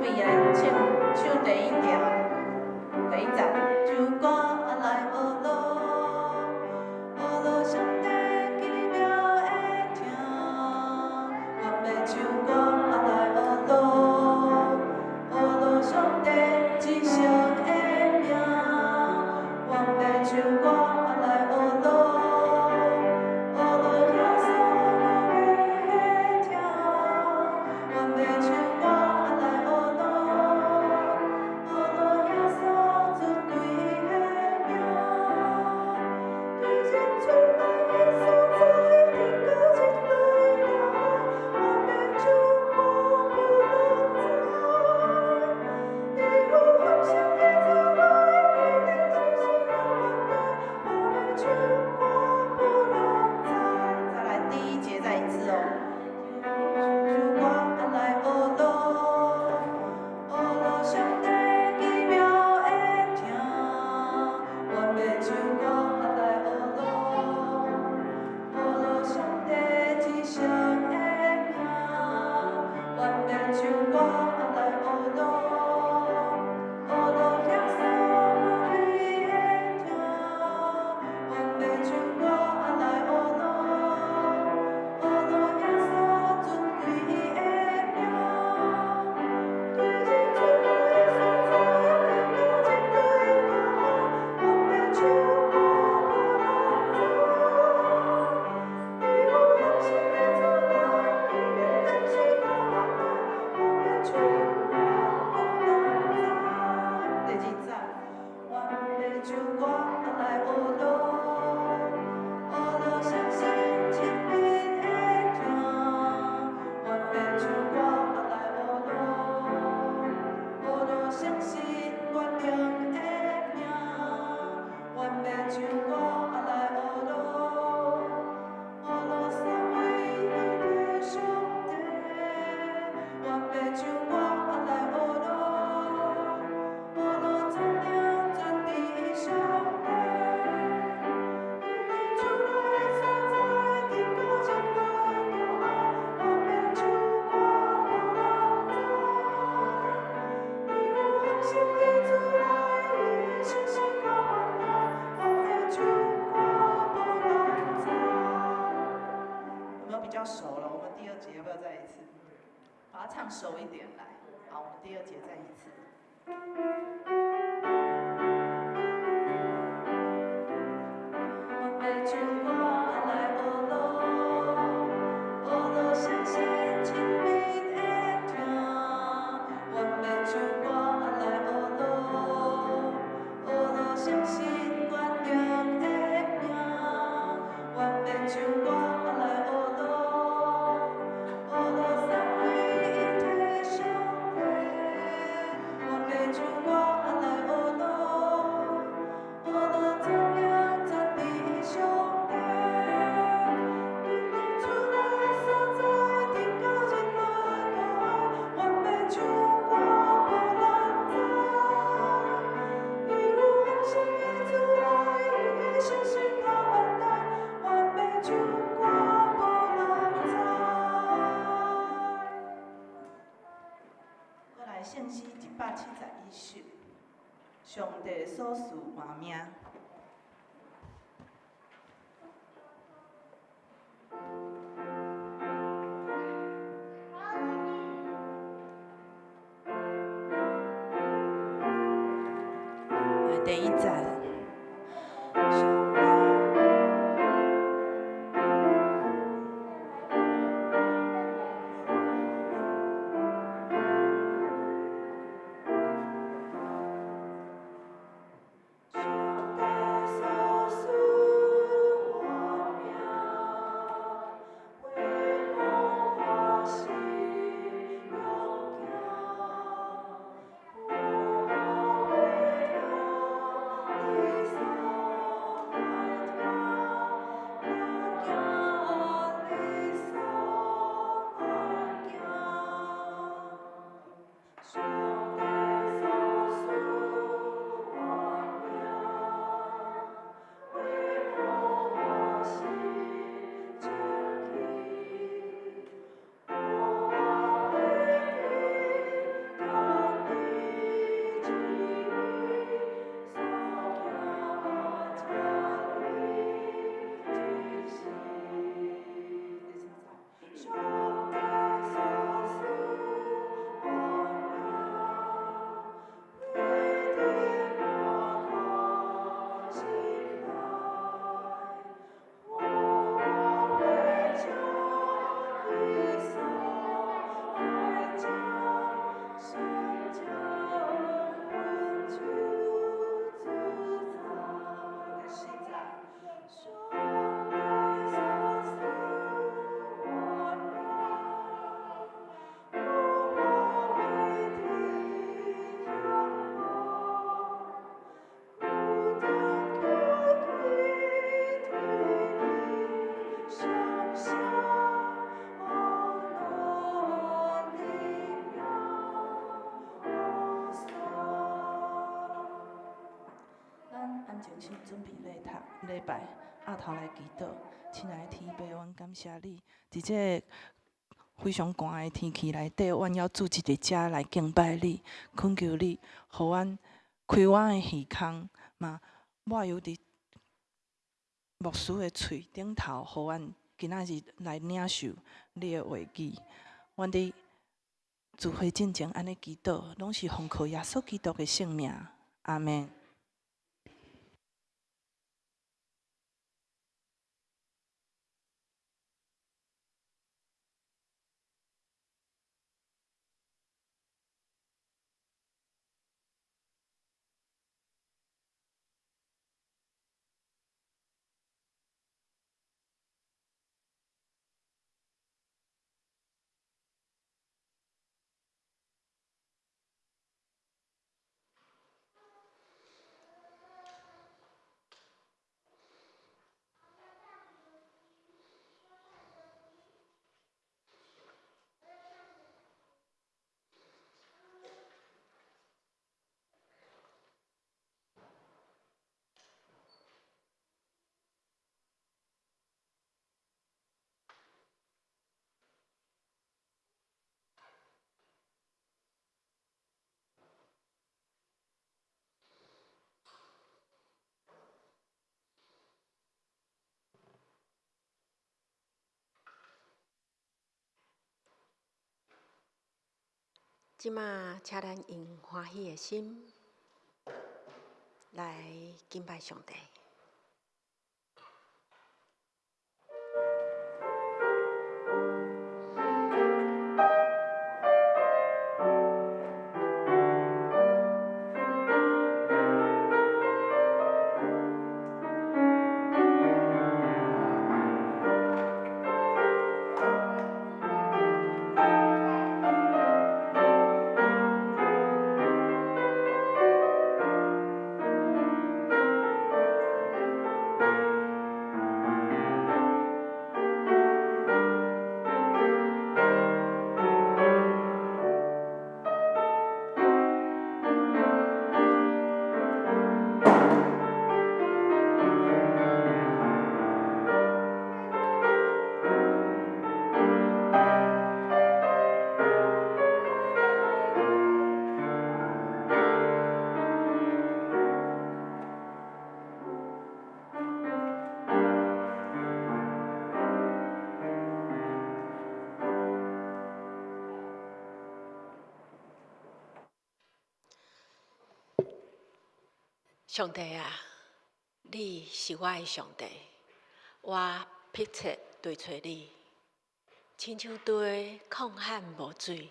备来唱第一条，第一站。唱歌来学路，学路上帝奇妙的听。我要唱歌来学路，学路上帝至上的名。我要唱歌来学路，学路遐所有的听。我要唱歌来学路，学路遐所尊贵的名。对人出来的所在，天高天来高，我要唱歌不落在。你有梦想的走来，你的信心让我带，我要唱歌不落在。再来第一节再一次哦。唱歌来学路，学路上帝奇妙的听。我要唱歌来学路，学路上帝至上的名。我要唱歌来学路，学路遐所有美的听。我要唱歌来学路，学路遐所尊贵的名。对人出来的所在，天高天来高，我要唱歌不落在。你有梦想的出来，你的信心让我带，我要唱歌不落在。第二站，我要唱歌来学路，学路相信亲密的听。我要唱歌来学路，学路相信原谅的名。我要唱歌来学路，学路三位一体上帝。我要唱歌来学路，学路尊敬尊地上帝。你出来的所在，天高天来高，我要唱歌不落在。你有恒心的出来，你的信心让我带，我要唱歌不落在。有没有比较熟了？我们第二节要不要再一次？把它唱熟一点来。好，我们第二节再一次。我要唱歌来学路，学路相信亲密的听。我要唱歌来学路，学路相信原谅的名。我要唱歌来学路，学路三位一体上帝。我要唱歌来学路，学路尊敬尊地上帝。对你出来的所在，天高天来高，我要唱歌不落在。你有恒心的出来，你的信心让我带，我要唱歌不落在。过来圣诗171首，上帝所赐万名。来第一站。礼拜压头来祈祷。亲爱的天父，阮感谢你，伫这非常寒的天气内底，阮要做一个遮来敬拜你，恳求你，互阮开阮的耳孔，嘛抹油伫牧师的喙顶头，互阮今仔日来领受你的话语。阮伫聚会进前安尼祈祷，拢是奉靠耶稣基督的圣名，阿门。即马，请咱用欢喜的心来敬拜上帝。上帝啊，你是我的上帝，我迫切追找你，亲像对抗旱无水。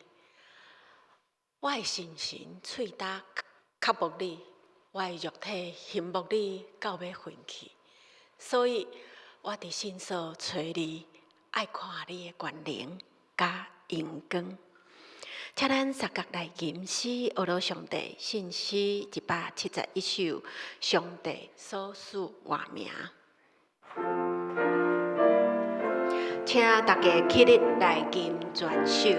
我的心神喙焦渴慕你，我的肉体羡慕你到要昏去。所以，我伫心所找你，爱看你的权能甲荣光。请咱三角来吟诗，学罗上帝信诗171首，上帝所赐话名。请大家起立来吟全首。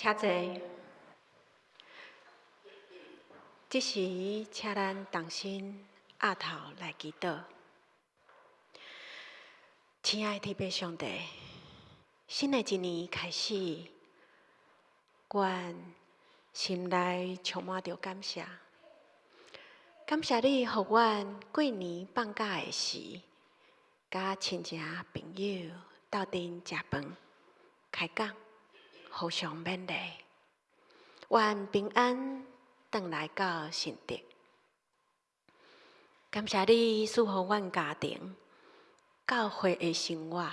请坐。这时，请咱同心压头来祈祷。亲爱的天父上帝，新的一年开始，阮心内充满着感谢。感谢你，予阮过年放假的时，甲亲情朋友斗阵食饭、开讲，互相勉励。愿平安转来到圣地。感谢你赐予阮家庭、教会的生活，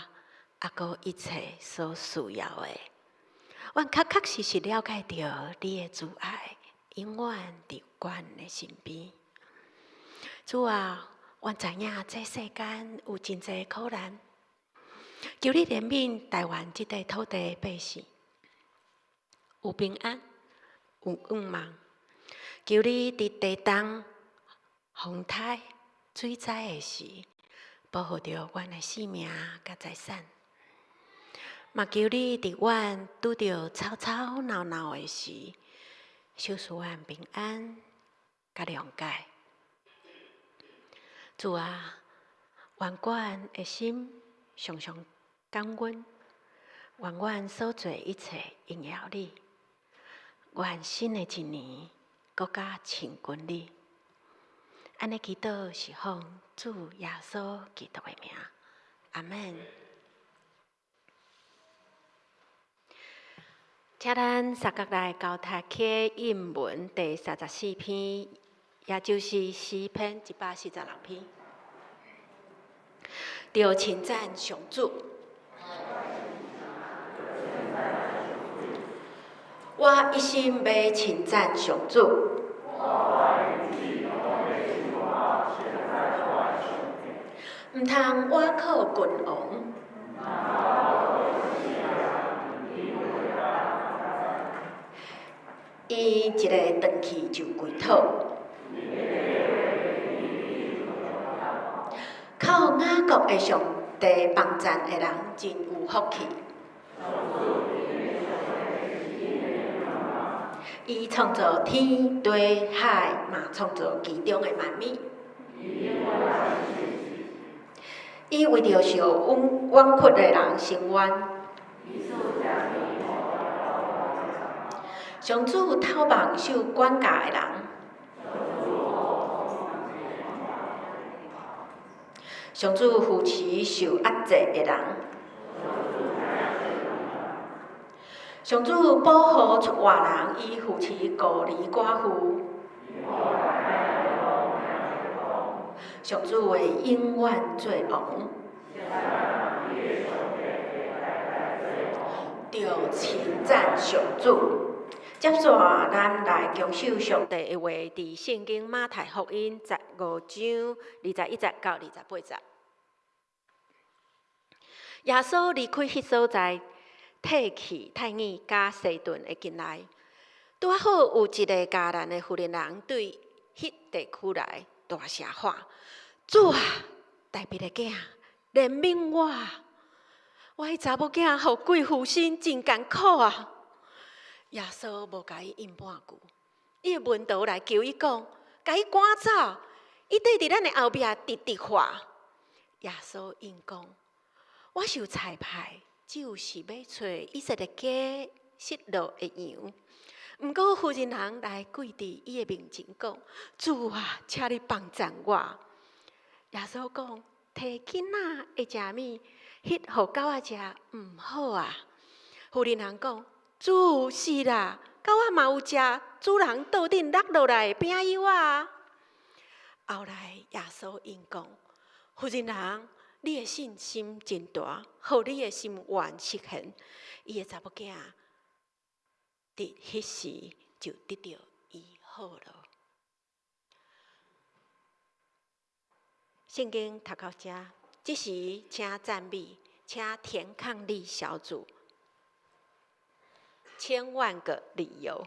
还阁一切所需要的。阮确实了解到你的慈爱，永远伫阮的身边。主啊，阮知影这世间有真侪苦难，求你怜悯台湾这块土地的百姓，有平安，有愿望。求你伫地动、风台、水灾的时，保护着阮的性命甲财产。嘛求你伫阮拄着吵吵闹闹的时，守赐阮平安甲谅解。主啊，愿阮的心常常感恩，愿阮所做一切荣耀你。愿新的一年更加亲近你。安尼祈祷是奉主耶稣基督的名，阿门。请咱三角来交读起印文第34篇，也就是诗篇146篇。着称赞上主，我一心要称赞上主。毋通倚靠君王，伊一个断去就跪讨。靠雅各的上帝帮赞的人真有福气。伊创造天地海，嘛创造其中的万物。伊为着受冤屈的人伸冤。上主透望受管教的人。上主扶持受压制的人。上主保护出外人，伊扶持孤儿寡妇。上主会永远做王。着称赞上主。接续咱来恭守上帝的话，伫圣经马太福音15章21节到28节。耶稣离开迄所在，退去太尔甲西顿的境内，拄好有一个迦南的妇人对迄地区来大声喊：“主啊，大卫的囝，怜悯我！我迄查某囝互鬼附身，真艰苦啊！”耶稣无甲伊应半句，伊的门徒来求伊讲，甲伊赶走，伊缀伫咱的后壁直直喊。耶稣应讲：“我受差派，就是要找以色列家失落的羊。”毋过妇人人来跪伫伊的面前讲：“主啊，请你帮赞我。”耶稣讲：“摕囡仔会食物，迄互狗仔食毋好啊。”妇人人讲：“主是啦，狗仔嘛有食主人桌顶落落来的饼油啊。”后来耶稣应讲：“妇人人，你的信心真大，互你的心愿实现。”伊的查某囝伫迄时就得到医好了。圣经读到这，这时请赞美，请填抗力小组千万个理由。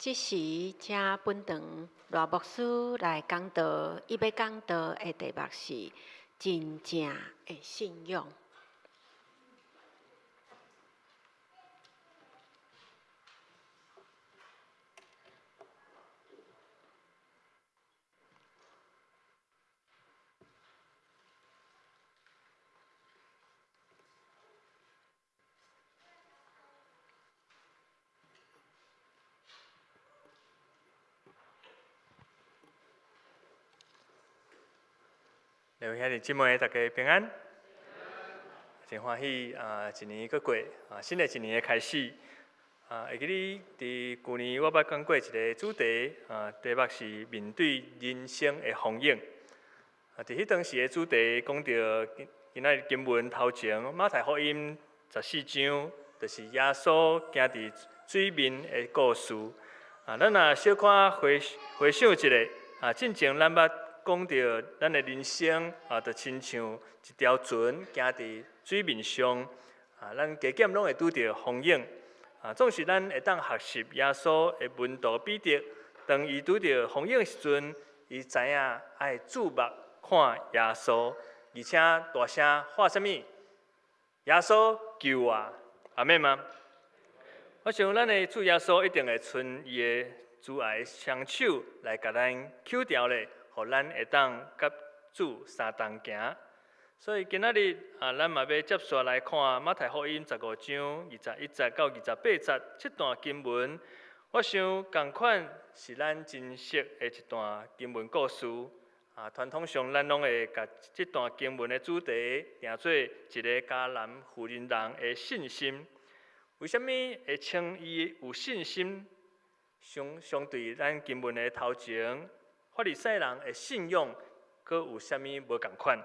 即时正本堂赖牧师来讲道，伊要讲道的题目是真正的信仰。各位兄弟姊妹，大家平安，真欢喜一年过过新的一年的开始会记得伫去年我捌讲过一个主题题目是面对人生的风景伫迄当时的主题讲到今仔日经文头前马太福音14章，就是耶稣行伫水面的故事咱若小可回想一下进前咱捌讲到咱的人生就亲像一条船行伫水面上咱加减拢会拄到风景总是咱会当学习耶稣的门徒彼得，当伊拄到风景的时阵，伊知影爱注目看耶稣，而且大声喊什么？耶稣救我！阿妹吗？我想咱的主耶稣一定会伸伊的慈爱的双手来甲咱扣掉咧。互咱会当甲主相同行，所以今仔日咱嘛要接续来看马太福音15章21节到28节这段经文。我想同款是咱真熟的一段经文故事传统上咱拢会甲这段经文的主题定做一个迦南妇人人的信心。为什么会称伊有信心？相对咱经文的头前。法利赛人的信仰，阁有啥物无共款？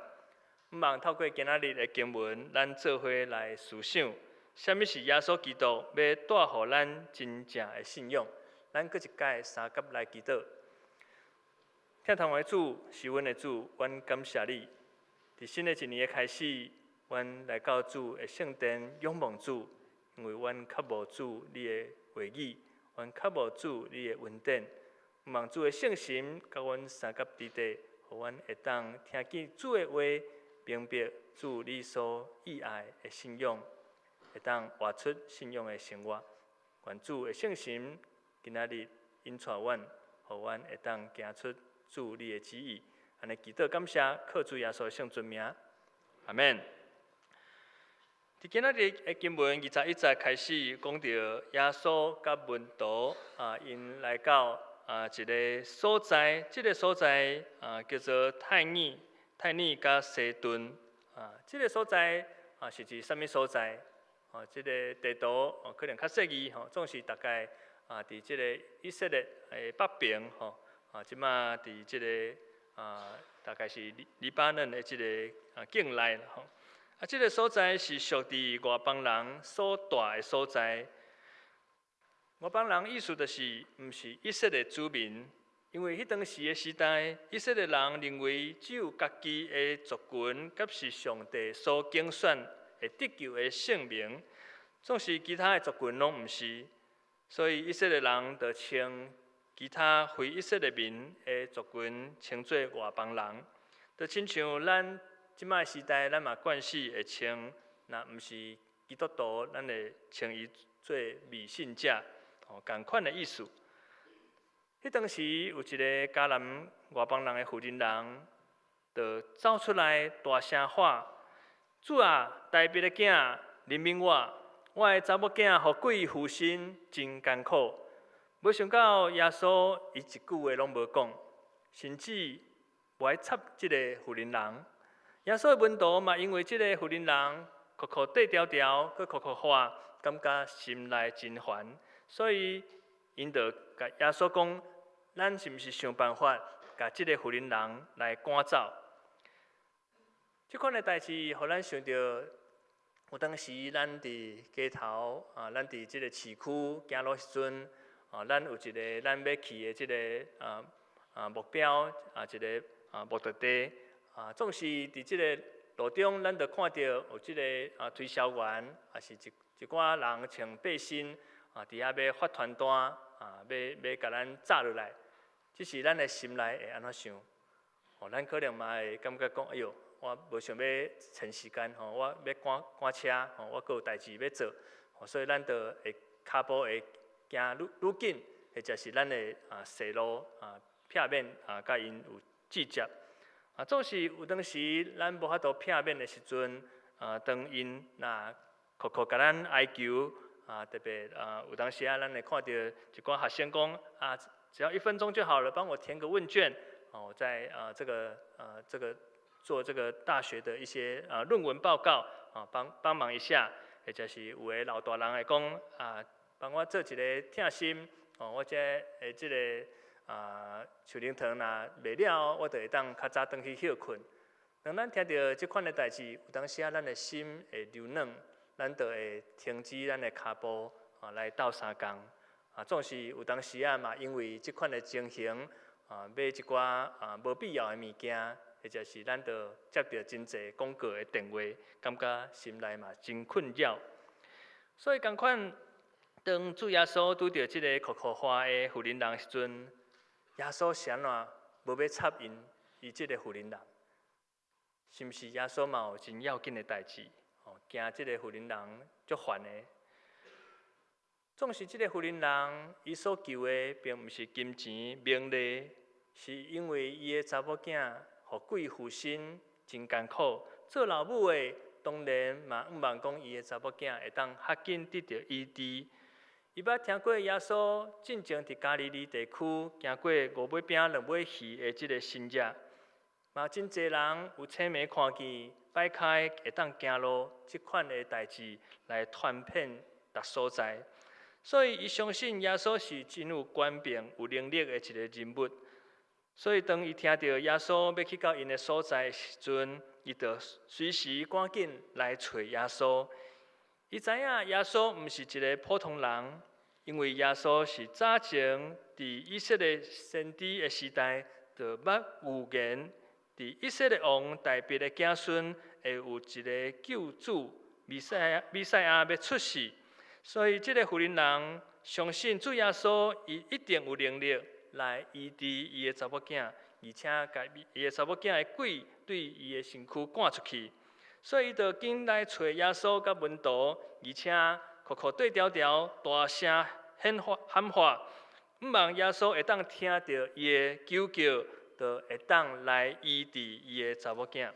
毋茫透过今仔日的经文，咱做伙来思想，啥物是耶稣基督要带互咱真正的信仰？咱阁一届三甲来祈祷。听堂的主，是阮的主，阮感谢你。伫新的一年的开始，阮来到主的圣殿仰望主，因为阮较无主你的话语，阮较无主你的恩典。望主的圣神，甲阮三甲伫地，互阮会当听见主的话，明白主你所喜爱的信仰，会当活出信仰的生活。愿主的圣神今仔日引带阮，互阮会当行出主你的旨意。安尼祈祷感谢，靠主耶稣的圣尊名，阿免。伫今仔日的经文21节开始，讲到耶稣甲门徒因来到。一个所在，这个所在叫做泰尼甲西顿这个所在是指什么所在？这个地图可能较细腻总是大概伫这个以色列的北边即马伫这个大概是黎巴嫩的这个境内这个所在是属于外邦人所住的所在。外邦人意思就是，毋是以色列子民，因为迄当时的时代，以色列人认为只有家己的族群，甲是上帝所拣选会得救的圣名，总是其他的族群拢毋是。所以以色列人就称其他非以色列民的族群称作外邦人，就亲像咱即摆时代，咱嘛惯势会称，若毋是基督徒，咱会称伊做未信者。同款的意思。迄当时有一个迦南外邦人的妇人人，就走出来大声喊：“主啊，大别的囝，怜悯我的查某囝互鬼附身，真艰苦。”没想到耶稣伊一句话拢无讲，甚至无爱插即个妇人人。耶稣的门徒嘛，因为即个妇人人哭哭缀条条，佮哭哭喊，感觉心内真烦。所以，因就甲耶稣讲：“咱是毋是想办法，甲即个妇人人来赶走？”即款的代志，互咱想到，有当时咱伫街头咱伫即个市区行路时阵咱有一个咱要去的即个目标一个目的地总是伫即个路中，咱就看到有即个推销员，也是一寡人穿背心。伫遐要发传单要甲咱炸落来，只是咱的心内会安怎想？咱可能嘛会感觉讲，哎哟，我无想要趁时间我要赶车我阁有代志要做所以咱就会骹步会行愈紧，或者是咱的细路避免甲因有直接总是有当时咱无法度避免的时阵当因若苦苦甲咱哀求特别有当时咱会看到一寡学生讲只要1分钟就好了，帮我填个问卷我在这个做这个大学的一些论文报告帮忙一下，或者是有的老大人会讲帮我做一个听心我这个树灵堂若袂了，我就会当较早回去休困。当咱听到即款的代志，有当时咱的心会流软，咱就会停止咱的脚步来斗相共总是有当时嘛，因为即款的情形买一寡无必要的物件，或者是咱就接到真侪广告的电话，感觉心内嘛真困扰。所以同款，当主耶稣拄到即个苦苦花的妇人人时阵，耶稣是安怎无要插伊即个妇人人？是毋是耶稣嘛有真要紧的代志？惊即个妇人人足烦的。总是即个妇人人，伊所求的并毋是金钱名利，是因为伊的查某囝互贵妇身真艰苦，做老母的当然嘛毋望讲伊的查某囝会当较紧得到医治。伊捌听过耶稣进前伫加利利地区行过5尾饼2尾鱼的即个神迹，嘛真侪人有青眉看见，摆开会当行路，即款的代志来传遍逐所在。所以伊相信耶稣是真有权柄、有能力的一个人物。所以当伊听到耶稣要去到因的所在的时阵，伊就随时赶紧来找耶稣。伊知影耶稣毋是一个普通人，因为耶稣是早前伫以色列先知的时代就捌预言，伫以色列王大卫的子孙会有一个救主弥赛亚要出世。所以，这个妇人人相信主耶稣，伊一定有能力来医治伊的查某囝，而且甲伊的查某囝的鬼对伊的身躯赶出去。所以，伊就紧来找耶稣甲门徒，而且苦苦对调调大声喊话，毋望耶稣会当听到伊的求救，就会当来医治伊的查某囝。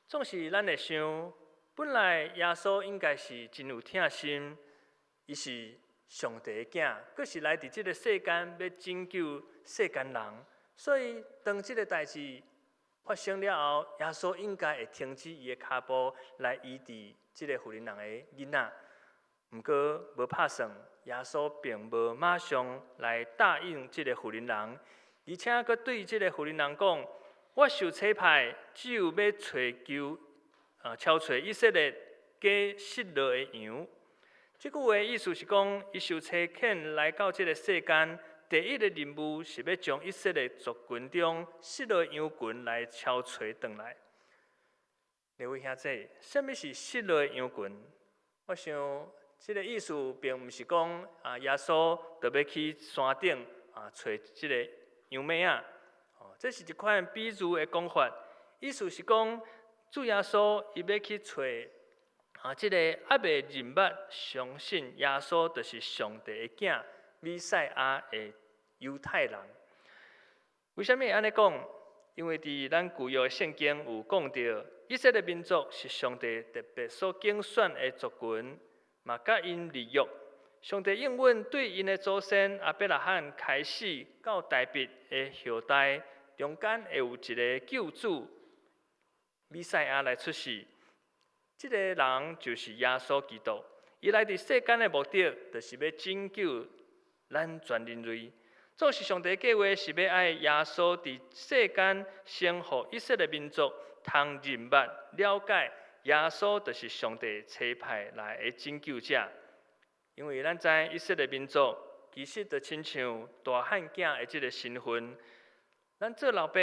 总是咱会想。本来耶稣应该是真有疼心，伊是上帝的囝，佫是来伫即个世间要拯救世间人。所以当即个代志发生了后，耶稣应该会停止伊的脚步来医治即个妇人人的囡仔。毋过无拍算，耶稣并无马上来答应即个妇人人，而且佫对即个妇人人讲：我受差派，只有要敲找以色列假失落的羊。这句话意思是讲，伊受差遣来到这个世间，第一个任务是要将以色列族群中失落的羊群来敲找回来。各位兄弟，什么是失落的羊群？我想，这个意思并毋是讲耶稣就要去山顶找这个羊妹仔这是一款比喻的讲法，意思是讲。主耶稣伊要去找即个还未认捌相信耶稣就是上帝的囝弥赛亚的犹太人。为什么会安尼讲？因为伫咱旧约圣经有讲到，以色列民族是上帝特别所拣选的族群，嘛甲因立约。上帝应允对因的祖先亚伯拉罕开始到大卫的后代中间会有一个救主。弥赛亚来出世，这个人就是耶稣基督。伊来伫世间的目的，就是要拯救咱全人类。总是上帝计划是要爱耶稣伫世间先互以色列民族通认捌了解耶稣就是上帝差派来的拯救者。因为咱知以色列民族其实就亲像大汉囝的这个身份，咱做老爸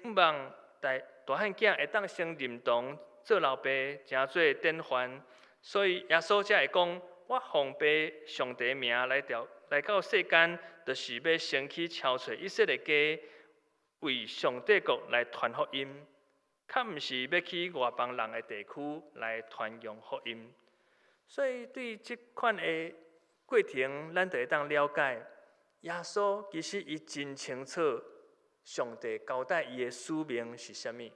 毋望大汉囝会当先认同做老爸，诚做典范，所以耶稣才会讲：我奉爸上帝名来到世间，就是要先去超找以色列家，为上帝国来传福音，较毋是要去外邦人的地区来传扬福音。所以对这款的过程，咱就会当了解，耶稣其实伊真清楚上帝交代伊的使命是啥物。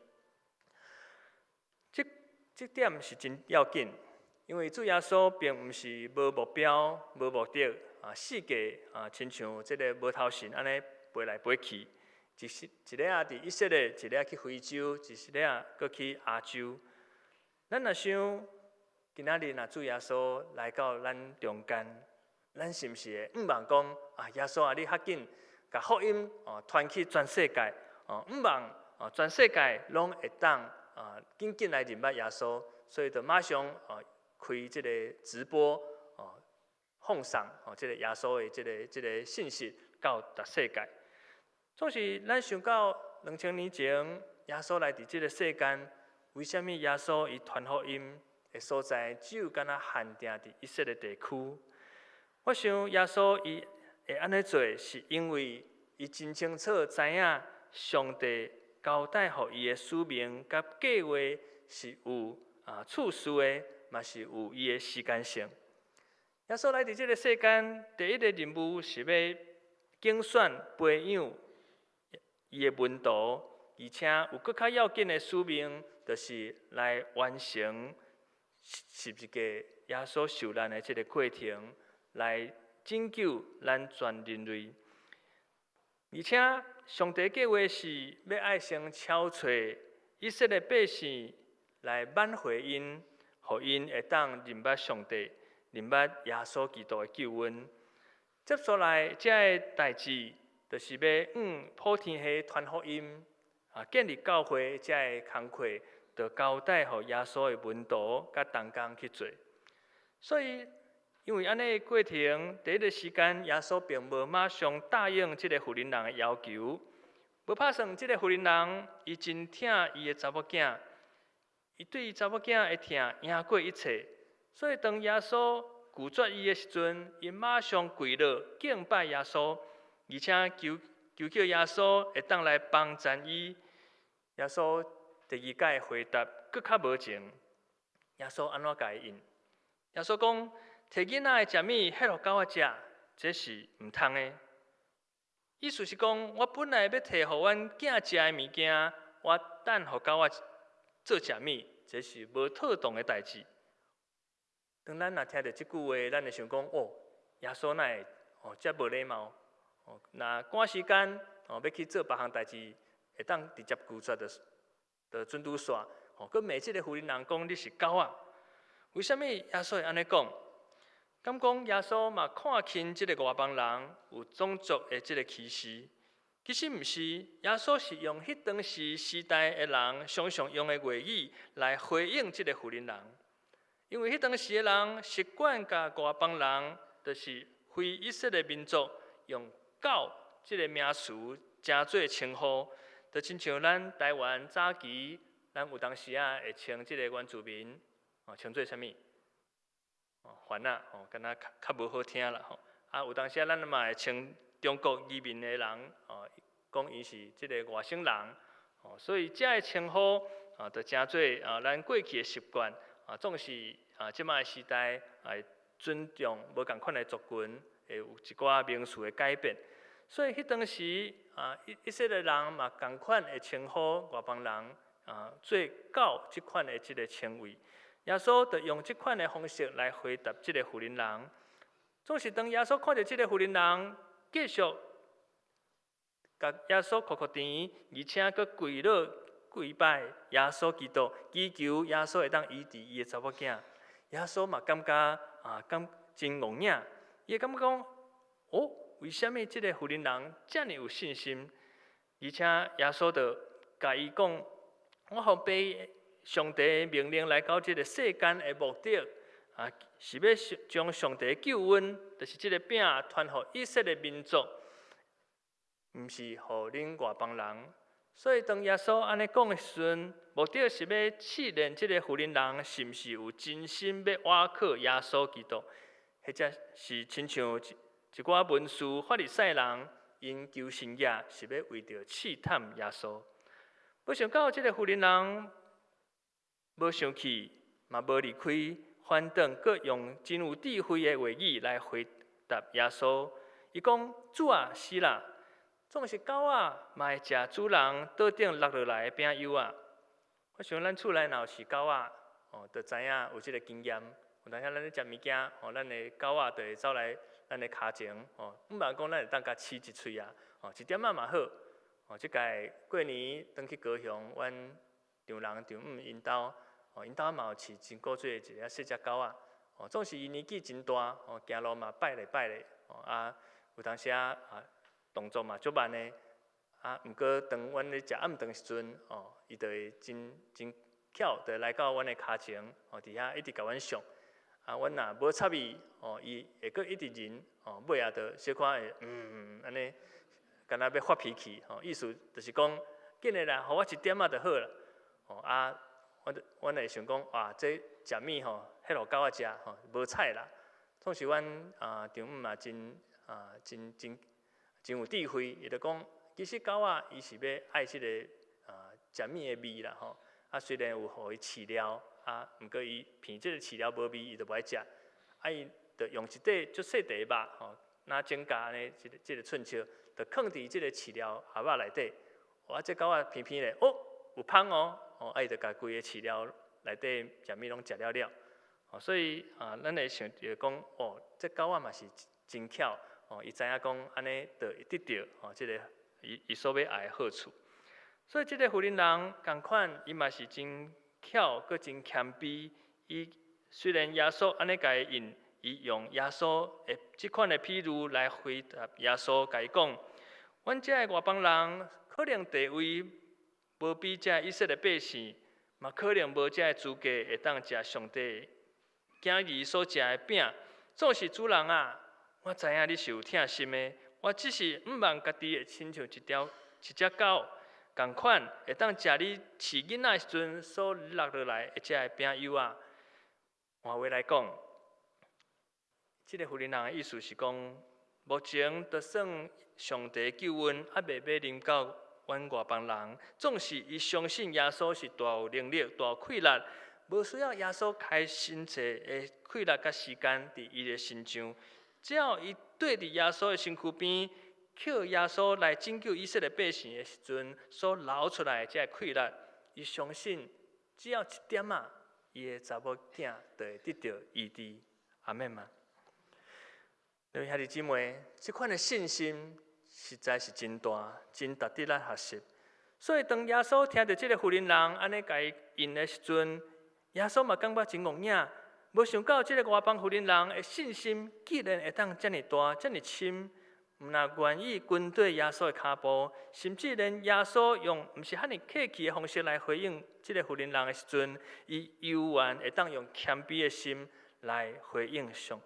这点是真要紧，因为主耶稣并毋是无目标、无目的世界亲像这个无头神安尼飞来飞去，一个伫以色列，一个去非洲，一个搁去亚洲。咱若想，今仔日若主耶稣来到咱中间，咱是毋是会望讲耶稣啊，你较紧甲福音传去全世界，望全世界拢会当紧紧来认捌耶稣，所以就马上开这个直播放送这个耶稣的这个信息到全世界。总是咱想到2000年前耶稣来伫这个世间，为什么耶稣伊传福音的所在只有敢若限定伫以色列地区？我想耶稣伊会安尼做，是因为伊真清楚知影上帝交代予伊的使命甲计划是有次序的，嘛是有伊的时间性。耶稣来伫这个世间，第一个任务是要竞选培养伊的门徒，而且有更较要紧的使命，就是来完成十字架耶稣受难的这个过程，来拯救咱全人类。而且上帝计划是要爱先超找以色列百姓来挽回因，互因会当认捌上帝，认捌耶稣基督的救恩。接下来这个代志，就是要普天下传福音，建立教会这个工课，就交代予耶稣的门徒甲同工去做。所以，因为安尼的过程，第一个时间，耶稣并无马上答应这个妇人人的要求。无拍算，这个妇人人伊真疼伊的查某囝，伊对查某囝的疼赢过一切。所以当耶稣拒绝伊的时阵，伊马上跪落敬拜耶稣，而且求叫耶稣会当来帮助伊。耶稣第二届回答更较无情。耶稣安怎甲伊应？耶稣讲：摕囡仔的食物迄落狗仔食，这是毋通的。意思是讲，我本来要摕互阮囝食的物件，我等互狗仔做食物，这是无妥当的代志。当咱若听到即句话，咱会想讲：耶稣哪会遮无礼貌？若赶时间要去做别项代志，会当直接拒绝就准拄煞。佮骂即个妇人人讲你是狗仔。为什么耶稣会安尼讲？敢讲耶稣嘛看轻即个外邦人有种族的即个歧视？其实毋是，耶稣是用迄当时代的人常常用的话语来回应即个妇人人。因为迄当时的人习惯甲外邦人，就是非以色列民族用狗即个名词诚做称呼，就亲像咱台湾早期，咱有当时会称即个原住民称做啥物？番仔敢若较无好听啦有当时咱嘛会称中国移民的人讲伊是即个外省人所以这个称呼就诚做咱过去的习惯总是即摆时代尊重无共款的族群，会有一寡名词的改变。所以迄当时以色列人嘛共款会称呼外邦人做狗即款的即个称谓。耶稣就用这款的方式来回答这个妇人人。总是当耶稣看到这个妇人人继续甲耶稣哭甜，而且佫跪落跪拜耶稣基督，祈求耶稣会当医治伊的查某囝。耶稣嘛感觉真戆影，伊会感觉讲为什么这个妇人人遮尔有信心？而且耶稣就甲伊讲：我互爸上帝的命令来到这个世间的目的是要将上帝的救恩，就是这个饼传予以色列民族，毋是予恁外邦人。所以当耶稣安尼讲的时阵，目的是要试验这个妇人人是毋是有真心要倚靠耶稣基督。或者是亲像一寡文士、法利赛人，因求神业是要为着试探耶稣。没想到这个妇人人无生气，嘛无离开，反倒阁用真有智慧的话语来回答耶稣。伊讲：主啊，是啦，总是狗仔嘛会食主人桌顶落落来的饼油啊。我想咱厝内若是狗仔，就知影有即个经验。有当时咱咧食物件，咱的狗仔就会走来咱的骹前，毋茫讲咱会当甲饲一喙啊，一点仔嘛好。即届过年转去高雄，阮丈人丈母因兜，因兜嘛有饲真古锥的一个细只狗仔，总是伊年纪真大，行路嘛摆咧，有当时动作嘛足慢的，毋过当阮咧食暗顿时阵，伊就会真巧，就来到阮的骹前，伫遐一直甲阮上。阮若无插伊，伊会阁一直忍，尾仔就小可会安尼，敢若要发脾气，意思就是讲，紧个啦，互我一点仔就好啦。阮会想讲，哇，这食物迄落狗仔食，无菜啦。总是阮丈母嘛真有智慧，伊就讲，其实狗仔伊是要爱即个食物的味啦虽然有互伊饲料。毋过伊闻即个饲料无味，伊就无爱食。伊就用一块足细块肉，拿整甲呢，即个寸笑，就放伫即个饲料盒仔内底。这狗仔偏偏咧，有芳伊就甲规个饲料内底食物拢食了。所以咱会想着讲，这狗仔嘛是真巧，伊知影讲安尼就会得到即个伊所要爱的好处。所以即个妇人人共款，伊嘛是真。巧，阁真谦卑。伊虽然耶稣安尼甲伊引，伊用耶稣的即款的譬如来回答耶稣，甲伊讲：阮遮的外邦人可能地位无比遮以色列百姓，嘛可能无遮的资格会当食上帝囝儿所食的饼。总是主人啊，我知影你是有疼心的，我只是毋茫家己会亲像一只狗。共款会当食你饲囡仔时阵所落落来会食的饼油啊。换话来讲，这个妇人人的意思是讲，目前就算上帝救恩未要临到阮外邦人，总是伊相信耶稣是大有能力、大有气力，无需要耶稣开新册的气力甲时间伫伊的身上，只要伊对伫耶稣的身躯边。靠耶稣来拯救以色列百姓的时阵，所流出来的这气力，伊相信只要一点仔，伊的查某囝就会得到医治。阿们嘛。各位兄弟姊妹，这款的信心实在是真大，真值得来学习。所以当耶稣听到这个妇人人安尼甲伊应的时阵，耶稣嘛感觉真戆影，无想到这个外邦妇人人的信心，竟然会当遮尔大、遮尔深。毋若愿意跟对耶稣的脚步，甚至连耶稣用毋是遐尼客气的方式来回应这个妇人人的时阵，伊犹原会当用谦卑的心来回应上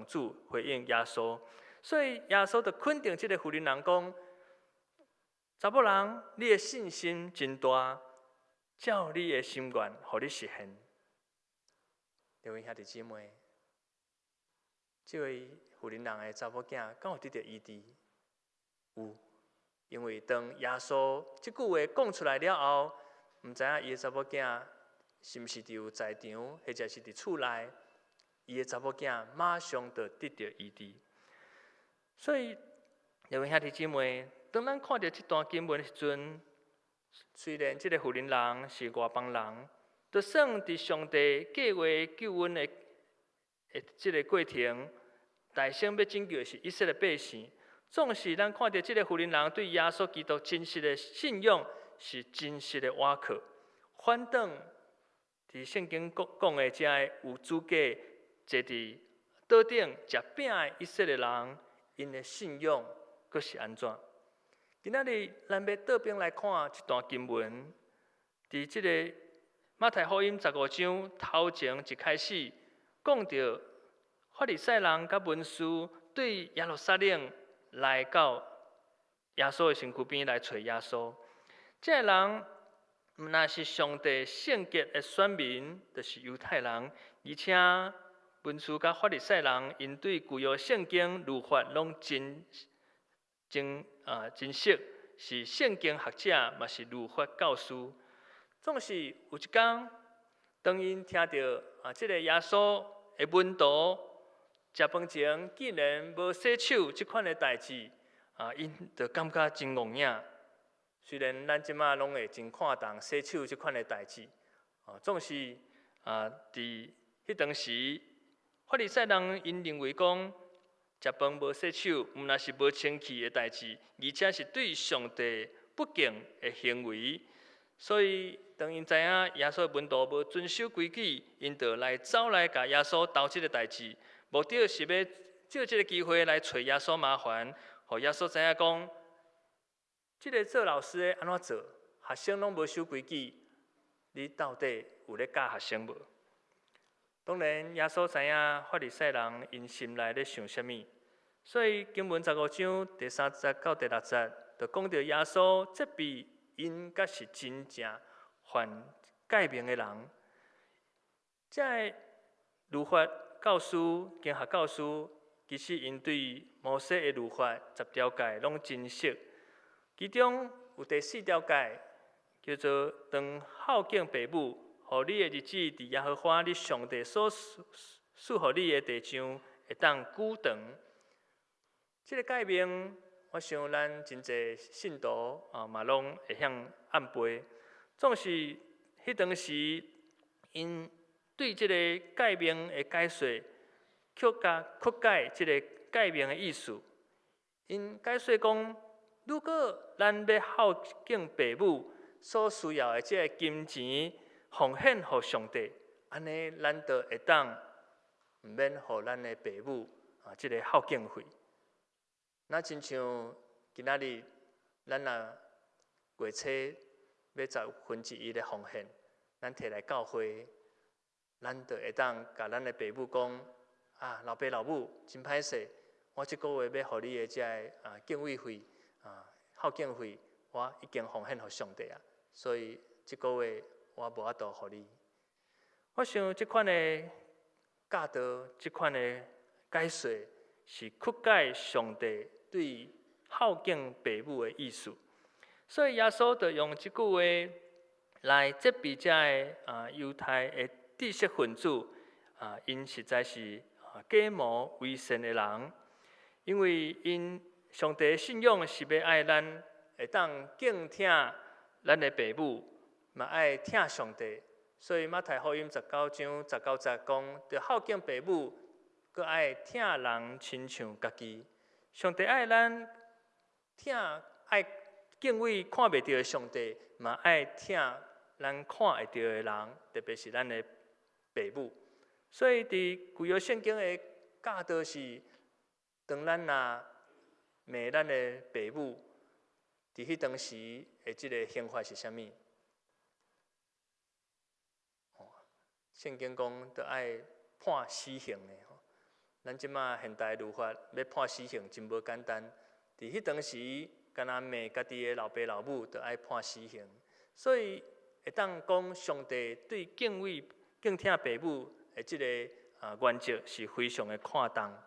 主，回应耶稣。所以耶稣就肯定这个妇人人讲：查某人，你的信心真大，照你的心愿，互你实现。各位兄弟姊妹，这位妇人人的查某囝，敢有得到医治？有，因为当耶稣这句话讲出来了后，毋知影伊的查某囝是毋是伫在场，或者是伫厝内，伊的查某囝马上就得到医治。所以，各位兄弟姊妹，当咱看到这段经文的时阵，虽然这个妇人人是外邦人，就算伫上帝计划救恩的这个过程。大声要拯救的是以色列百姓，总是咱看到这个妇人人对耶稣基督真实的信仰是真实的倚靠。反倒伫圣经讲的这有资格坐伫桌顶食饼的以色列人，因的信仰阁是安怎？今仔日咱要倒边来看一段经文，伫这个马太福音15章头前一开始讲到。法利赛人甲文士对耶路撒冷来到耶稣的身躯边来找耶稣。这人毋若是上帝圣洁的选民，就是犹太人，而且文士甲法利赛人因对旧约圣经律法拢真熟，是圣经学者，嘛是律法教师。总是有一天，当因听到即个耶稣的门徒食饭前竟然无洗手即款的代志，因就感觉真愕影。虽然咱即马拢会真看重洗手即款的代志，总是伫迄当时，法利赛人因认为讲食饭无洗手，毋但是无清气的代志，而且是对上帝不敬的行为。所以当因知影耶稣的门徒无遵守规矩，因就走来甲耶稣斗即个代志，目的是要借即个机会来找耶稣麻烦，互耶稣知影讲，即个做老师的安怎做，学生拢无守规矩，你到底有咧教学生无？当然，耶稣知影法利赛人因心内咧想啥物，所以经文15章第3节到第6节，就讲到耶稣责备因甲是真正犯诫命的人。这律法教师、经学教师，其实因对摩西的律法10条诫拢真熟，其中有第4条诫叫做“当孝敬父母”。互你的日子，伫耶和华你上帝所赐互你的地上，会当久长。这个诫命，我想咱真侪信徒嘛拢会晓按背。总是迄当时，因对这个诫命的解说，曲解这个诫命的意思。因解说讲，如果咱要孝敬父母，所需要的这个金钱，奉献予上帝，安尼咱就会当毋免予咱的父母即个孝敬费。那亲像今仔日咱若月初要1/10的奉献，咱摕来教会，咱就会当甲咱的父母讲老爸老母真歹势，我即个月要予你的这个敬畏费孝敬费，我已经奉献予上帝啊，所以即个月我无法度予你。我想即款的教导，即款的解说，是曲解上帝对孝敬父母的意思。所以耶稣就用即句话来责备这个犹太的知识分子因实在是假冒伪善的人，因为因上帝的信仰是要爱咱会当敬听咱的父母。嘛爱听上帝，所以马太福音19章19节讲，要孝敬父母，佮爱听人亲像家己。上帝爱咱听，爱敬畏看袂到的上帝，嘛爱听咱看会到的人，特别是咱的父母。所以伫旧约圣经的教导是，当咱若骂咱的父母，伫迄当时的即个刑罚是啥物？圣经讲，就爱判死刑的。咱即马现代律法要判死刑真无简单。伫迄当时，敢若骂家己的老爸老母，就爱判死刑。所以会当讲，上帝对敬听父母的即个原则是非常的看重。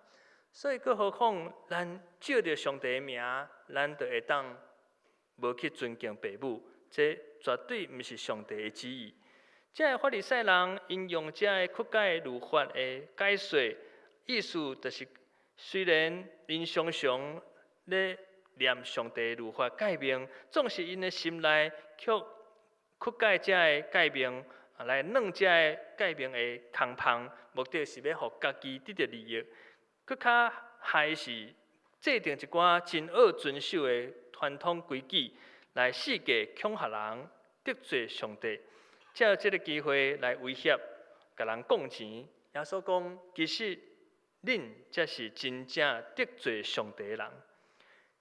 所以，更何况咱借着上帝的名，咱就会当无去尊敬父母，这绝对毋是上帝的旨意。这个法利赛人因用这个曲解律法的解说，意思就是，虽然因常常咧念上帝律法诫命，总是因的心内曲解这个诫命，来弄这个诫命的空芳，目的是要互家己得到利益，更较害是制定一寡真恶遵守的传统规矩，来世界恐吓人，得罪上帝。借这个机会来威胁，甲人讲钱。耶稣讲，其实恁才是真正得罪上帝的人。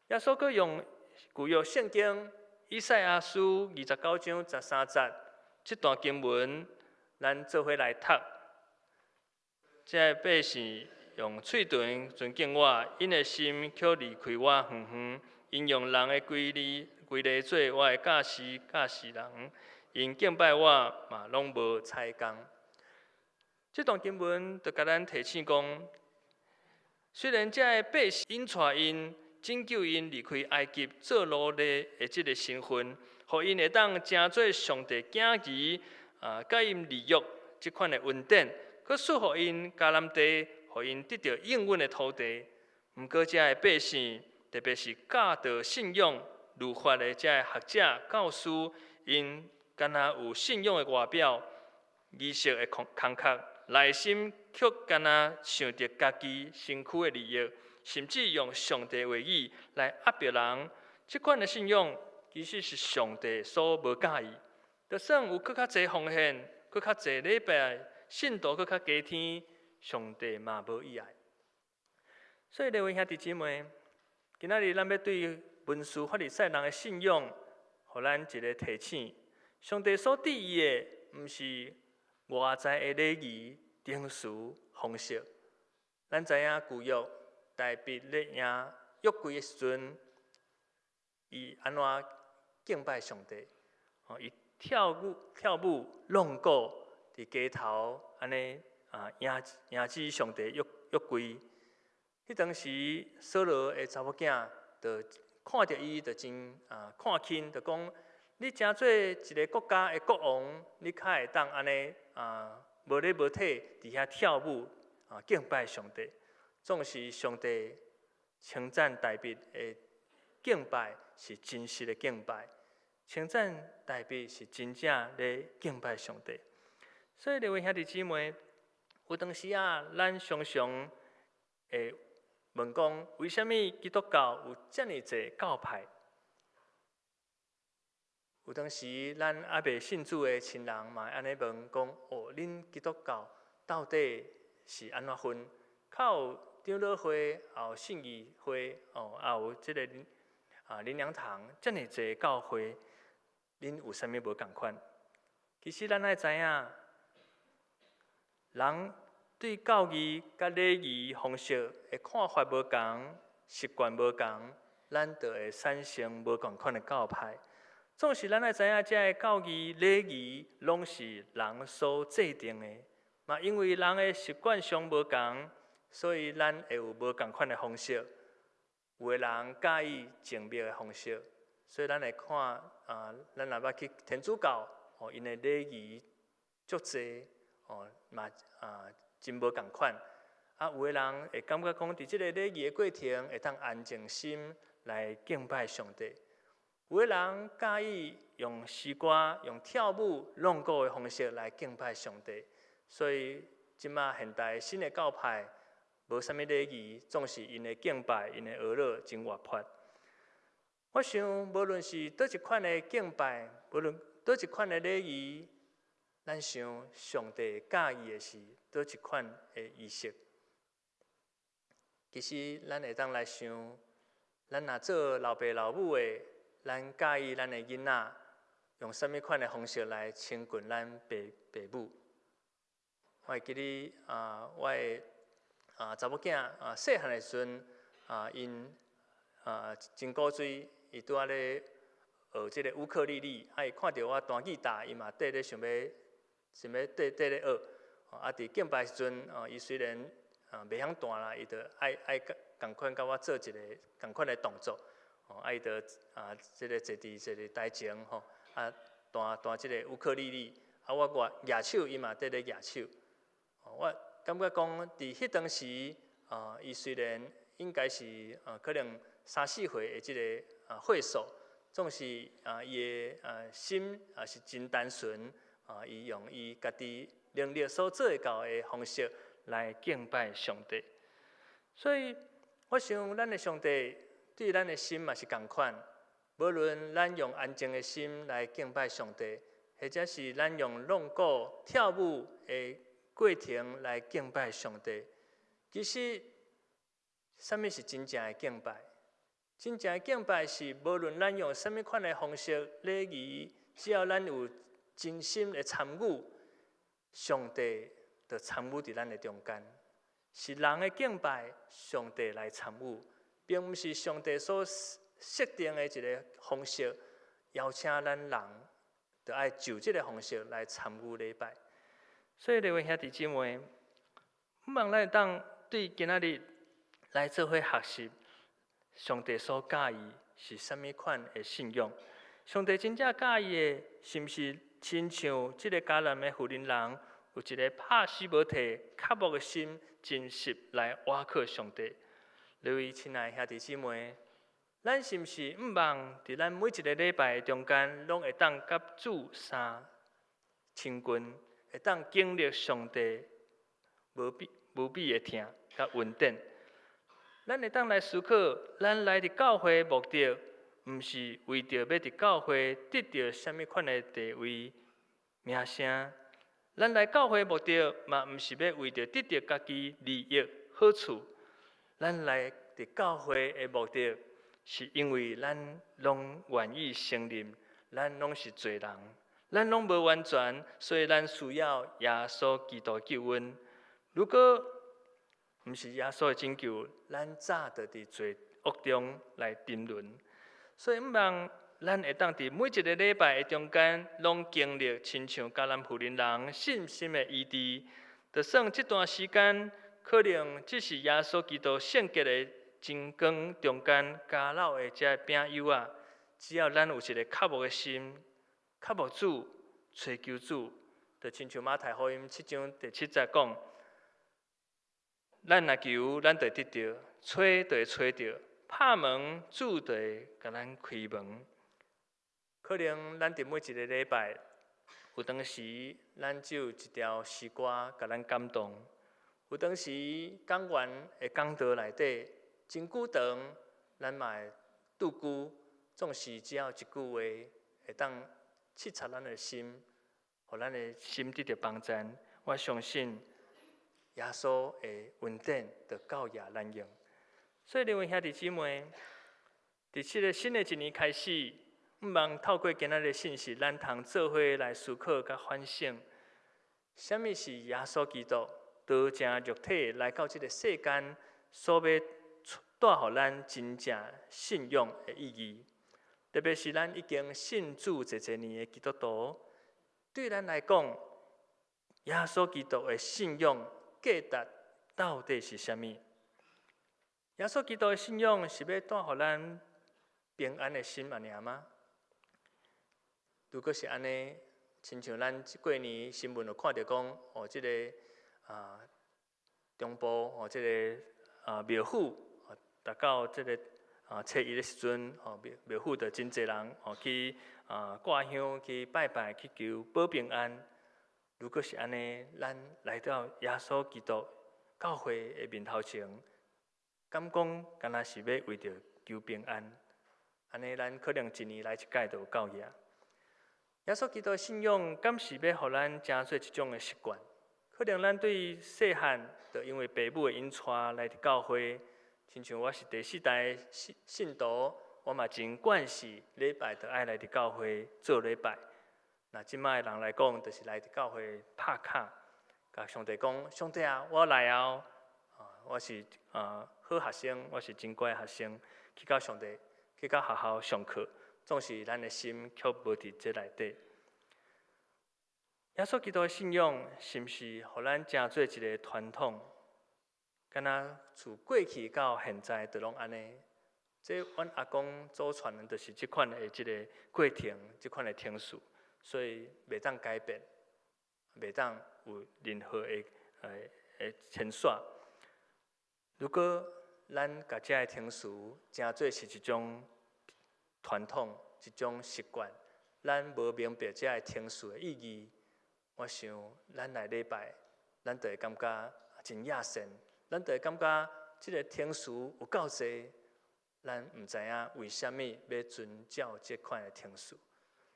耶稣佫用旧约圣经以赛亚书29章13节这段经文，咱做伙来读。这百姓用嘴唇尊敬我，因的心却离开我远远。因用人的规例做我的教师人。因敬拜我嘛，拢无彩工。这段经文就甲咱提醒讲，虽然这个百姓引带因拯救因离开埃及做奴隶的这个身份，互因会当成做上帝囝儿甲因利益这款的恩典，佮赐互因迦南地，互因得到应允的土地。毋过，这个百姓，特别是教导信仰、律法的这个学者、教师，因敢若有信仰的外表、仪式的空壳，内心却敢若想着家己身躯的利益，甚至用上帝的话语来压迫人。这款的信仰，其实是上帝所无介意。就算有更较侪奉献、更较侪礼拜、信徒更较加添，上帝嘛无意爱。所以，各位兄弟姊妹，今仔日咱要对文士法利赛人的信仰，互咱一个提醒：上帝所伫意的，毋是外在的礼仪、定词、方式。咱知影旧约大卫咧赢约柜的时阵，伊安怎敬拜上帝？伊跳舞、弄鼓伫街头安尼迎接上帝约柜。迄当时，扫罗的查某囝就看到伊，就真看轻，就讲：你诚做一个国家的国王，你较会当安尼无礼无体伫遐跳舞敬拜上帝。总是上帝称赞大卫的敬拜是真实的敬拜，称赞大卫是真正咧敬拜上帝。所以，各位兄弟姊妹，有当时咱常常会问讲，为什么基督教有遮尔侪教派？有当时咱还未信主的亲人嘛，安尼问讲：恁基督教到底是安怎分？较有长老会，也有信义会，也有这个灵粮堂，遮尔侪教会，恁有啥物无共款？其实咱爱知影，人对教义、甲礼仪方式的看法无同，习惯无同，咱就会产生无共款的教派。总是咱爱知影，这个教义、礼仪拢是人所制定的，嘛因为人的习惯上无同，所以咱会有无共款的方式。有的人介意静默的方式，所以咱会看咱若捌去天主教，因的礼仪足济，嘛真无共款。有的人会感觉讲，伫即个礼仪的过程，会当安静心来敬拜上帝。有的人介意用诗歌、用跳舞、弄鼓的方式来敬拜上帝，所以即马现代新的教派无啥物礼仪，总是因的敬拜、因的娱乐真活泼。我想，无论是倒一款的敬拜，无论倒一款的礼仪，咱想上帝介意的是倒一款的仪式。其实，咱会当来想，咱若做老爸老母的，咱介意咱的囡仔用啥物款的方式来亲近咱爸母？我会记得我的查某囝细汉的时阵因真古锥，伊拄仔咧学即个乌克丽丽，伊看到我弹吉他，伊嘛缀咧想要咧学。伫敬拜时阵，伊虽然袂晓弹啦，伊就爱共款甲我做一个共款的动作。伊就即个坐伫台前吼，弹即个乌克丽丽，我举手，伊嘛缀咧举手。我感觉讲，伫迄当时，伊虽然应该是可能3、4岁的即个岁数，总是伊的心是真单纯，伊用伊家己能力所做会到的方式来敬拜上帝。所以，我想咱的上帝对咱的心嘛是同款，无论咱用安静的心来敬拜上帝，或者是咱用弄鼓、跳舞的过程来敬拜上帝。其实，什么是真正的敬拜？真正的敬拜是，无论咱用什么款的方式、礼仪，只要咱有真心的参与，上帝就参与伫咱的中间。是人的敬拜，上帝来参与，并不是上帝所设定的一个方式，邀请咱人就爱就这个方式来参与礼拜。所以，各位兄弟姊妹，毋茫咱会当对今仔日来做伙学习，上帝所教义是甚物款的信仰？上帝真正教义的，是毋是亲像即个迦南的妇人人，有一个拍死无退、渴慕的心，真实来倚靠上帝？各位亲爱的兄弟姊妹，咱是毋是毋茫伫咱每一个礼拜中间，拢会当甲主相亲近，会当经历上帝无比的疼甲稳定？咱会当来思考，咱来伫教会的目的，毋是为着要伫教会得到什么款的地位、名声。咱来教会的目的，嘛毋是要为着得到家己利益、好处。咱来伫教会的目的，是因为咱拢愿意承认，咱拢是罪人，咱拢无完全，所以咱需要耶稣基督救恩。如果毋是耶稣的拯救，咱早就伫罪恶中来沉沦。所以毋茫咱会当伫每一个礼拜的中间，拢经历亲像迦南妇人人信心的医治。就算这段时间，可能只是耶稣基督圣洁的真光中间加入的这饼油啊，只要咱有一个渴慕的心，渴慕主、追求主，就亲像马太福音7章第7节讲。咱若求，咱就得到；找就会找到；拍门，主就会甲咱开门。可能咱伫每一个礼拜，有当时咱只有一条诗歌甲咱感动；有当时讲员的讲道内底真久长，咱嘛会拄久，总是只要一句话会当刺插咱的心，互咱的心得到帮助。我相信。耶稣的稳定，就教也咱用。所以，各位兄弟姊妹，伫这个新的一年开始，毋茫透过今仔日信息，咱通做伙来思考甲反省，什么是耶稣基督道成肉体来到这个世间，所要带予咱真正信仰的意义。特别是咱已经信主侪年的基督徒，对咱来讲，耶稣基督的信仰。价值到底是啥物？耶稣基督的信仰是要带予咱平安的心安尔吗？如果是安尼，亲像咱过年新闻有看到讲，这个中部这个庙府达到这个初一的时阵，庙府就真侪人去挂香、去拜拜、去求保平安。如果是安尼，咱来到耶稣基督教会的面头前，敢讲敢若是要为着求平安？安尼，咱可能一年来一届就有够耶。耶稣基督的信仰，敢是要互咱成做一种的习惯？可能咱对细汉就因为父母的引带来伫教会，亲像我是第4代的信徒，我嘛真惯势礼拜就爱来伫教会做礼拜。那即摆人来讲，就是来伫教会拍卡，甲上帝讲：上帝啊，我来哦！我是好学生，我是真乖的学生，去到上帝，去到学校上课，总是咱的心却无伫这内底。耶稣基督的信仰，是毋是互咱成做一个传统？敢若自过去到现在，都拢安尼。这阮阿公祖传的，就是即款的即个过程，即款的程序。所以袂当改变，袂当有任何的牵线。如果咱甲这个程序真做是一种传统、一种习惯，咱无明白这个程序的意义，我想咱来礼拜，咱就会感觉真野神，咱就会感觉这个程序有够济，咱毋知影为虾米要遵照这款的程序。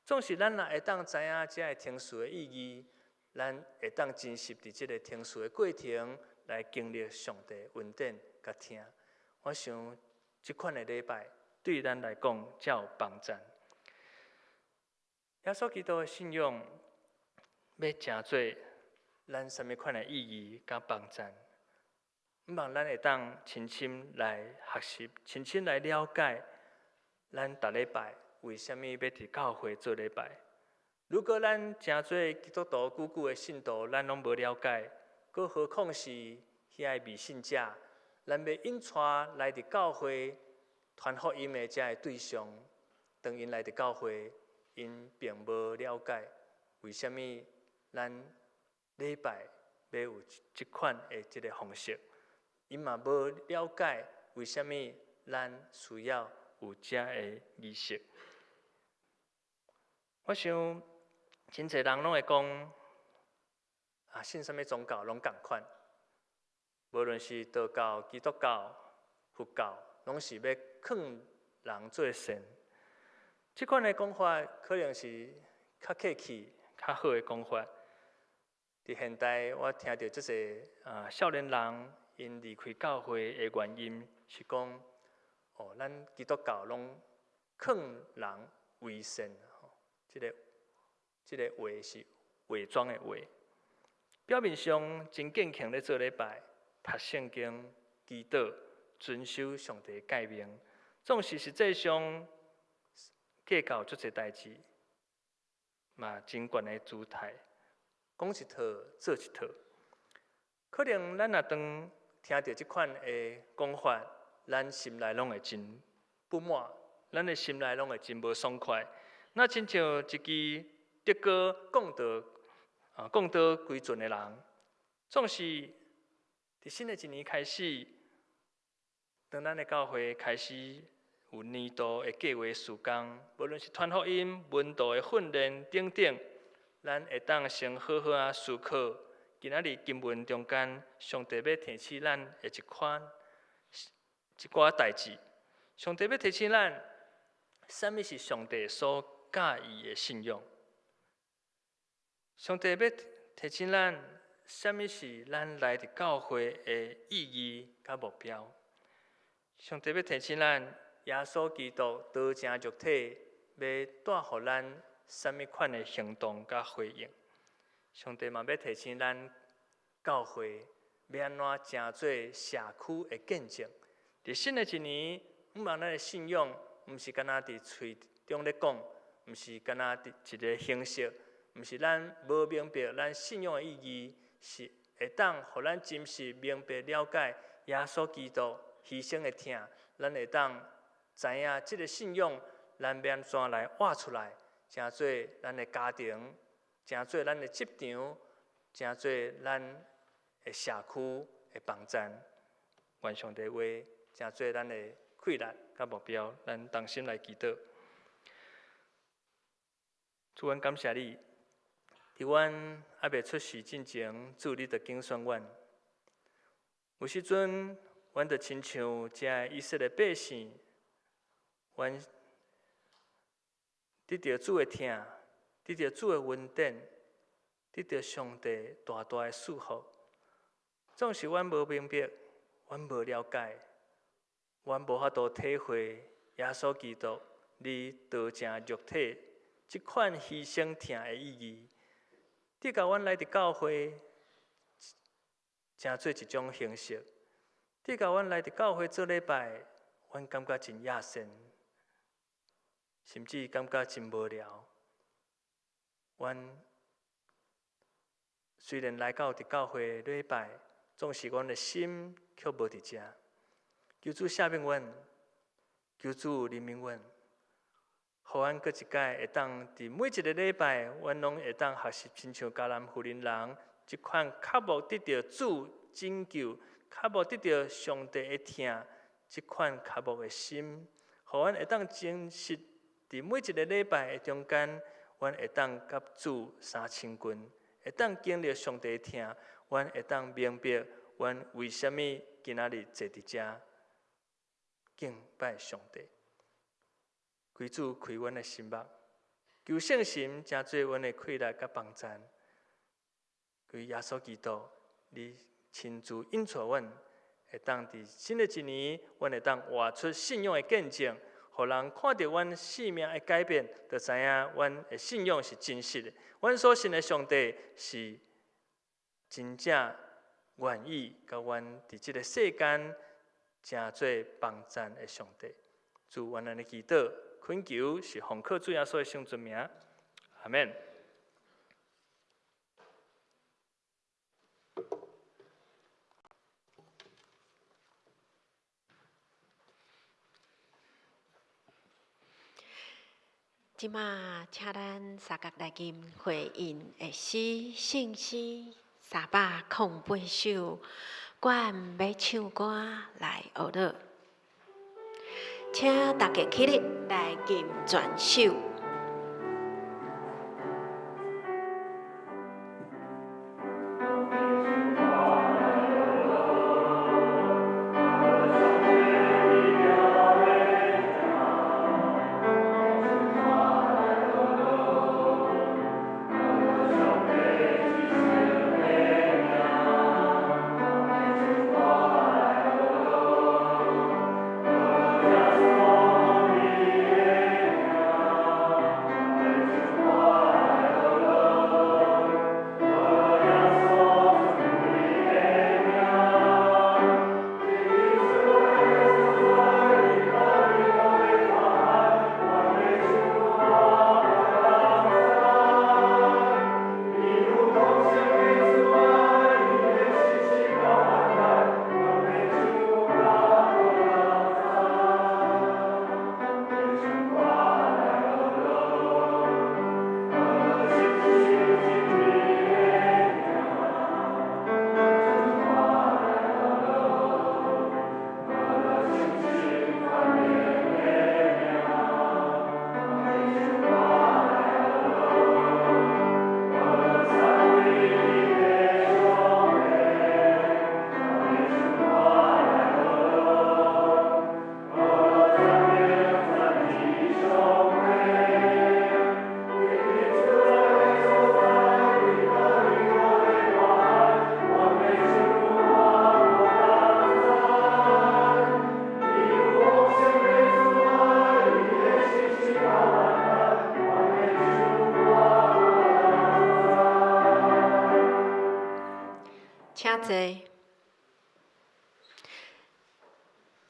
总是咱若会当知影这个程序的意义，咱会当真实伫这个程序的过程来经历上帝稳定甲听。我想这款的礼拜对咱来讲才有帮助。耶稣基督的信仰要成做咱什么款的意义甲帮助？毋茫咱会当深深来学习，深深来了解咱逐礼拜。为什么要伫教会做礼拜？如果咱真侪基督徒久久的信徒，咱拢无了解，更何况是遐个未信者，咱要引带来伫教会传福音的遮个对象，当因来伫教会，因并无了解为什么咱礼拜要有即款的即个方式，因嘛无了解为什么咱需要有遮个仪式。我想，真侪人拢会讲，信什么宗教拢共款，无论是道教、基督教、佛教，拢是要劝人做善。即款的讲法可能是较客气、较好的讲法。伫现代，我听到即个少年人因离开教会的原因是讲，咱基督教拢劝人为善。即个话是伪装的话，表面上真敬虔咧做礼拜、读圣经、祈祷、遵守上帝的诫命，总是实际上计较足侪代志，嘛真悬的姿态，讲一套做一套。可能咱若当听到即款的讲法，咱心内拢会真不满，咱的心内拢会真无爽快。那亲像一支德高讲道归准的人，总是伫新的一年开始，当咱的教会开始有年度的计划事工，无论是传福音、文道的训练等等，咱会当先好好思考，今仔日经文中间，上帝要提醒咱的一寡代志。上帝要提醒咱，什么是上帝所介意的信仰？上帝要提醒咱，什么是咱来伫教会的意义甲目标？上帝要提醒咱，耶稣基督道成肉体，要带予咱什么款的行动甲回应？上帝嘛要提醒咱，教会要安怎成做社区的见证？伫新的一年，毋望咱的信仰，毋是干那伫喙中咧讲。毋是干那一个形式，毋是咱无明白咱信仰的意义，是会当互咱真实明白了解耶稣基督牺牲的疼，咱会当知影即个信仰，咱要安怎来活出来，成做咱的家庭，成做咱的职场，成做咱的社区的帮站。愿上帝话，成做咱的快乐甲目标，咱同心来祈祷。主，阮感谢你，伫阮还未出世之前，主你就拣选阮。有时阵，阮就亲像这以色列百姓，阮得到主的疼，得到主的恩典，得到上帝大大的祝福。总是阮无明白，阮无了解，阮无法度体会耶稣基督你道成肉体。即款牺牲疼的意义，得甲阮来伫教会，成做一种形式。得甲阮来伫教会做礼拜，阮感觉真野生，甚至感觉真无聊。阮虽然来到伫教会礼拜，总是阮的心却无伫遮。求主赦免阮，求主怜悯阮。互阮搁一届会当伫每一个礼拜，阮拢会当学习亲像迦南妇人人，即款较无得到主拯救，较无得到上帝的疼，即款较无的心，互阮会当真实伫每一个礼拜的中间，阮会当甲主相亲近，会当经历上帝的疼，阮会当明白阮为什么今仔日坐伫遮敬拜上帝。求主开阮的心目，求圣神成做阮的快乐甲帮助。求耶稣基督，你亲自引带阮，会当伫新的一年，阮会当活出信仰的见证，互人看到阮生命的改变，就知影阮的信仰是真实的。阮所信的上帝是真正愿意甲阮伫即个世间成做帮助的上帝。主，阮安尼祈祷。恳求是奉靠主耶稣的圣尊名，阿免。即马请咱三角来吟回应的诗圣诗308首，阮要唱歌来学乐，请大家起立来吟全首。请坐，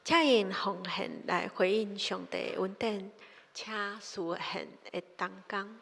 请用奉献来回应上帝的恩典，请实现的同工。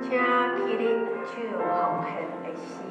请起立唱奉献的诗。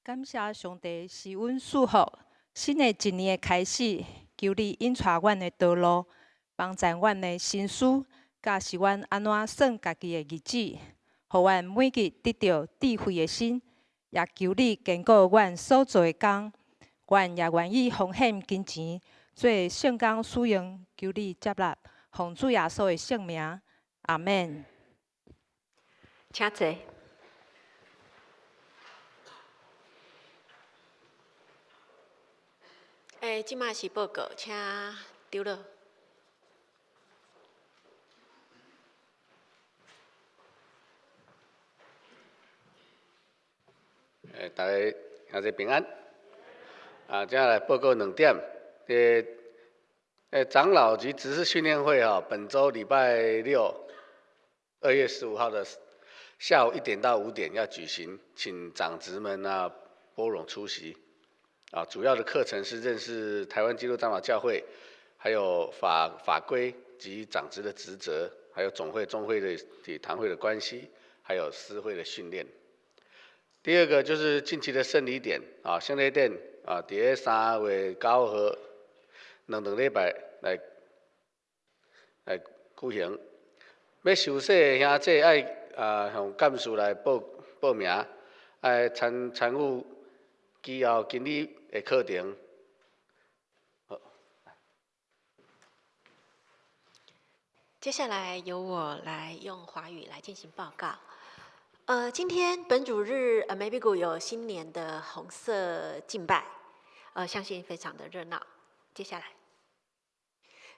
感谢上帝是阮祝福，新的一年的开始，求你引带阮的道路，帮助阮的心思，甲是阮安怎算家己的日子，互阮每日得到智慧的心，也求你坚固阮所做的工，阮也愿意奉献金钱，做圣工使用，求你接纳，奉主耶稣的圣名，阿免。请坐。即马是报告，请丢落。大家兄弟平安。接下来报告2点。长老及执事训练会本周礼拜六2月15号的下午1点到5点要举行，请长职们拨冗出席。主要的课程是认识台湾基督长老教会，还有法规及长职的职责，还有总会、中会的堂会的关系，还有司会的训练。第二个就是近期的圣礼典圣礼典在3月9号两礼拜来举行。要受洗的兄弟爱向干事来报名，爱参与之后经理的课程。接下来由我来用华语来进行报告。今天本主日梅比谷有新年的红色敬拜，相信非常的热闹。接下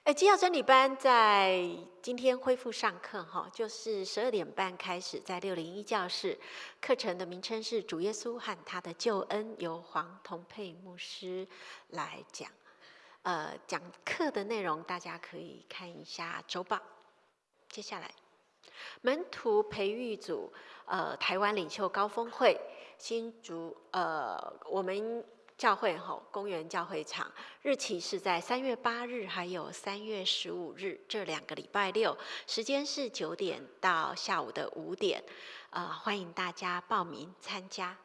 来，基要真理班在今天恢复上课就是12点半开始，在601教室。课程的名称是主耶稣和他的救恩，由黄同佩牧师来讲。讲课的内容大家可以看一下周报。接下来，门徒培育组台湾领袖高峰会新竹我们教会公园教会场，日期是在3月8日还有3月15日这2个礼拜六，时间是9点到下午的5点，欢迎大家报名参加。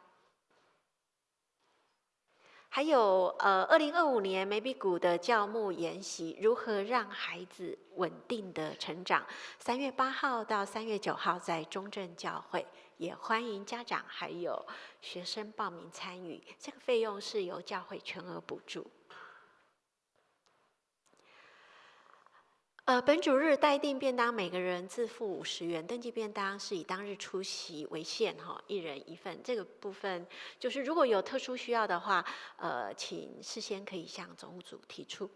还有2025年梅比谷的教牧研习，如何让孩子稳定的成长？3月8号到3月9号在中正教会，也欢迎家长还有学生报名参与。这个费用是由教会全额补助。本主日待订便当，每个人自付50元。登记便当是以当日出席为限，1人1份。这个部分就是如果有特殊需要的话，请事先可以向总务组提出。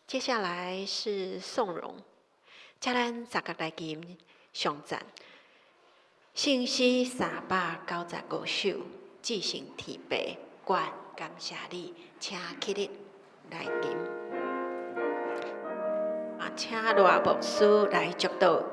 接下来是颂荣，请咱十个来金上赞，信息395首，即成提拔，愿感谢你，请起立。来金，请罗牧师来祝祷。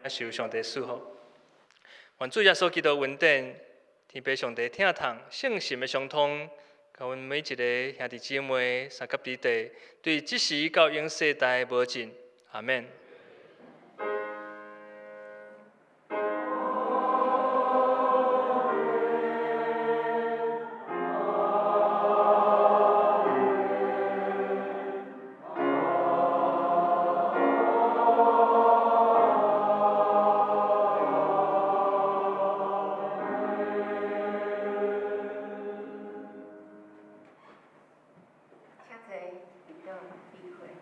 受上帝赐福，愿主耶稣基督恩典、天父上帝疼痛、圣神的相通，甲阮每一个兄弟姊妹、三甲弟弟，对即时到永世代无尽。阿免。的机会。